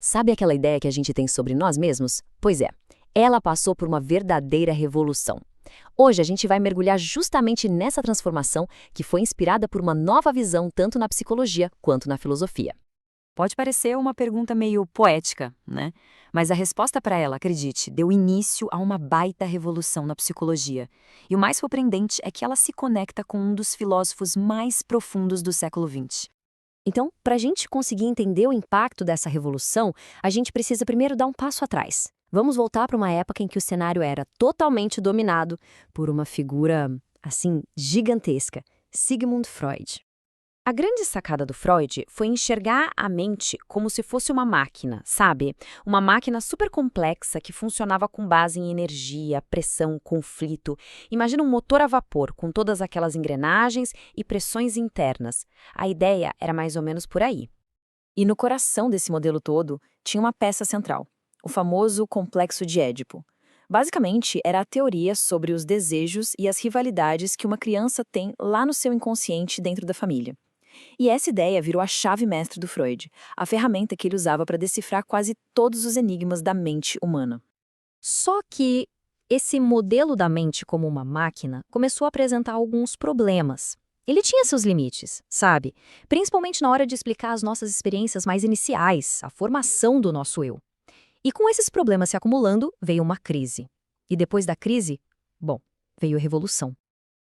Sabe aquela ideia que a gente tem sobre nós mesmos? Pois é, ela passou por uma verdadeira revolução. Hoje a gente vai mergulhar justamente nessa transformação que foi inspirada por uma nova visão tanto na psicologia quanto na filosofia. Pode parecer uma pergunta meio poética, né? Mas a resposta para ela, acredite, deu início a uma baita revolução na psicologia. E o mais surpreendente é que ela se conecta com um dos filósofos mais profundos do século XX. Então, para a gente conseguir entender o impacto dessa revolução, a gente precisa primeiro dar um passo atrás. Vamos voltar para uma época em que o cenário era totalmente dominado por uma figura, assim, gigantesca, Sigmund Freud. A grande sacada do Freud foi enxergar a mente como se fosse uma máquina, sabe? Uma máquina super complexa que funcionava com base em energia, pressão, conflito. Imagina um motor a vapor com todas aquelas engrenagens e pressões internas. A ideia era mais ou menos por aí. E no coração desse modelo todo tinha uma peça central, o famoso complexo de Édipo. Basicamente, era a teoria sobre os desejos e as rivalidades que uma criança tem lá no seu inconsciente dentro da família. E essa ideia virou a chave mestre do Freud, a ferramenta que ele usava para decifrar quase todos os enigmas da mente humana. Só que esse modelo da mente como uma máquina começou a apresentar alguns problemas. Ele tinha seus limites, sabe? Principalmente na hora de explicar as nossas experiências mais iniciais, a formação do nosso eu. E com esses problemas se acumulando, veio uma crise. E depois da crise, bom, veio a revolução.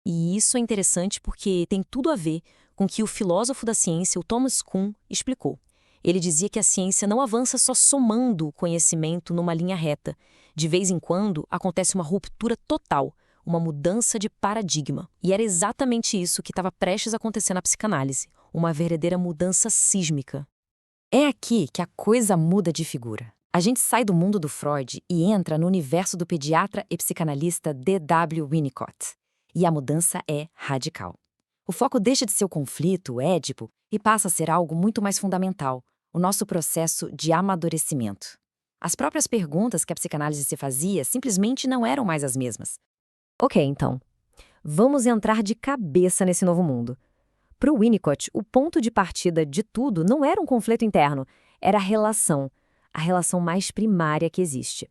E isso é interessante porque tem tudo a ver com o que o filósofo da ciência, o Thomas Kuhn, explicou. Ele dizia que a ciência não avança só somando o conhecimento numa linha reta. De vez em quando, acontece uma ruptura total, uma mudança de paradigma. E era exatamente isso que estava prestes a acontecer na psicanálise, uma verdadeira mudança sísmica. É aqui que a coisa muda de figura. A gente sai do mundo do Freud e entra no universo do pediatra e psicanalista D.W. Winnicott. E a mudança é radical. O foco deixa de ser o conflito, o Édipo, e passa a ser algo muito mais fundamental, o nosso processo de amadurecimento. As próprias perguntas que a psicanálise se fazia simplesmente não eram mais as mesmas. Ok, então, vamos entrar de cabeça nesse novo mundo. Para o Winnicott, o ponto de partida de tudo não era um conflito interno, era a relação mais primária que existe.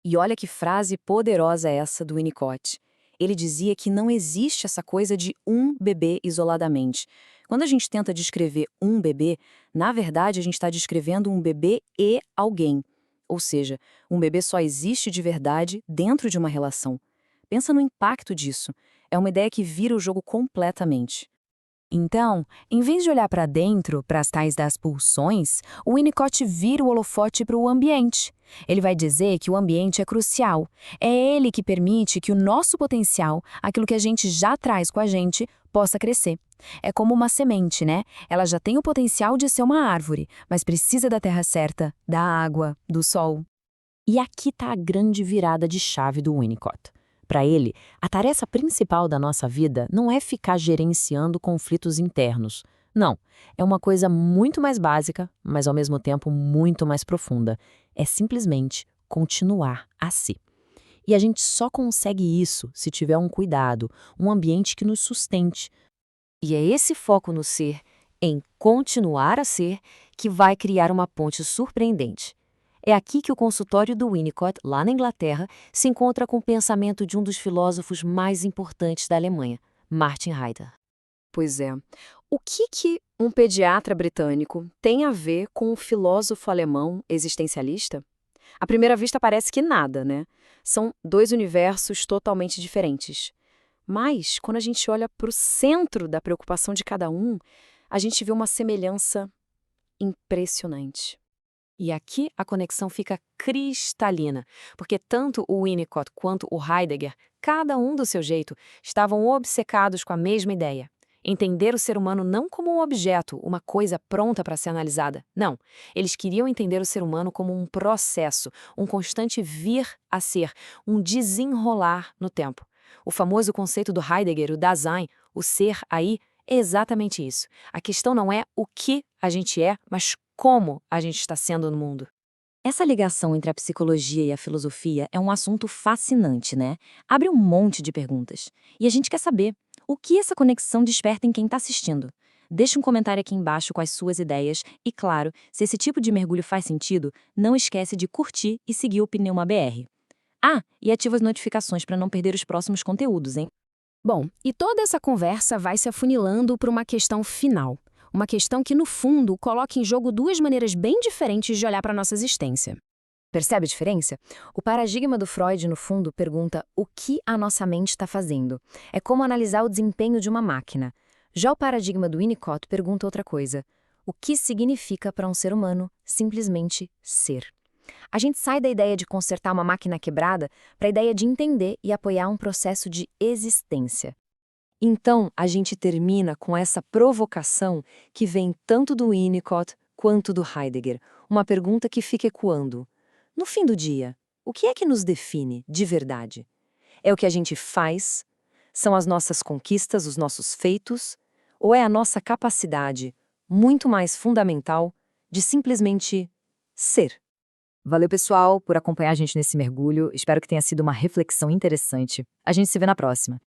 E olha que frase poderosa é essa do Winnicott. Ele dizia que não existe essa coisa de um bebê isoladamente. Quando a gente tenta descrever um bebê, na verdade a gente está descrevendo um bebê e alguém. Ou seja, um bebê só existe de verdade dentro de uma relação. Pensa no impacto disso. É uma ideia que vira o jogo completamente. Então, em vez de olhar para dentro, para as tais das pulsões, o Winnicott vira o holofote para o ambiente. Ele vai dizer que o ambiente é crucial. É ele que permite que o nosso potencial, aquilo que a gente já traz com a gente, possa crescer. É como uma semente, né? Ela já tem o potencial de ser uma árvore, mas precisa da terra certa, da água, do sol. E aqui está a grande virada de chave do Winnicott. Para ele, a tarefa principal da nossa vida não é ficar gerenciando conflitos internos. Não, é uma coisa muito mais básica, mas ao mesmo tempo muito mais profunda. É simplesmente continuar a si. E a gente só consegue isso se tiver um cuidado, um ambiente que nos sustente. E é esse foco no ser, em continuar a ser, que vai criar uma ponte surpreendente. É aqui que o consultório do Winnicott, lá na Inglaterra, se encontra com o pensamento de um dos filósofos mais importantes da Alemanha, Martin Heidegger. Pois é. O que um pediatra britânico tem a ver com um filósofo alemão existencialista? À primeira vista parece que nada, né? São dois universos totalmente diferentes. Mas, quando a gente olha para o centro da preocupação de cada um, a gente vê uma semelhança impressionante. E aqui a conexão fica cristalina, porque tanto o Winnicott quanto o Heidegger, cada um do seu jeito, estavam obcecados com a mesma ideia. Entender o ser humano não como um objeto, uma coisa pronta para ser analisada. Não, eles queriam entender o ser humano como um processo, um constante vir a ser, um desenrolar no tempo. O famoso conceito do Heidegger, o Dasein, o ser aí, é exatamente isso. A questão não é o que a gente é, mas como a gente está sendo no mundo. Essa ligação entre a psicologia e a filosofia é um assunto fascinante, né? Abre um monte de perguntas. E a gente quer saber o que essa conexão desperta em quem está assistindo. Deixe um comentário aqui embaixo com as suas ideias e, claro, se esse tipo de mergulho faz sentido, não esquece de curtir e seguir o Pneuma BR. Ah, e ativa as notificações para não perder os próximos conteúdos, hein? Bom, e toda essa conversa vai se afunilando para uma questão final. Uma questão que, no fundo, coloca em jogo duas maneiras bem diferentes de olhar para a nossa existência. Percebe a diferença? O paradigma do Freud, no fundo, pergunta o que a nossa mente está fazendo. É como analisar o desempenho de uma máquina. Já o paradigma do Winnicott pergunta outra coisa. O que significa para um ser humano simplesmente ser? A gente sai da ideia de consertar uma máquina quebrada para a ideia de entender e apoiar um processo de existência. Então, a gente termina com essa provocação que vem tanto do Winnicott quanto do Heidegger, uma pergunta que fica ecoando. No fim do dia, o que é que nos define de verdade? É o que a gente faz? São as nossas conquistas, os nossos feitos? Ou é a nossa capacidade, muito mais fundamental, de simplesmente ser? Valeu, pessoal, por acompanhar a gente nesse mergulho. Espero que tenha sido uma reflexão interessante. A gente se vê na próxima.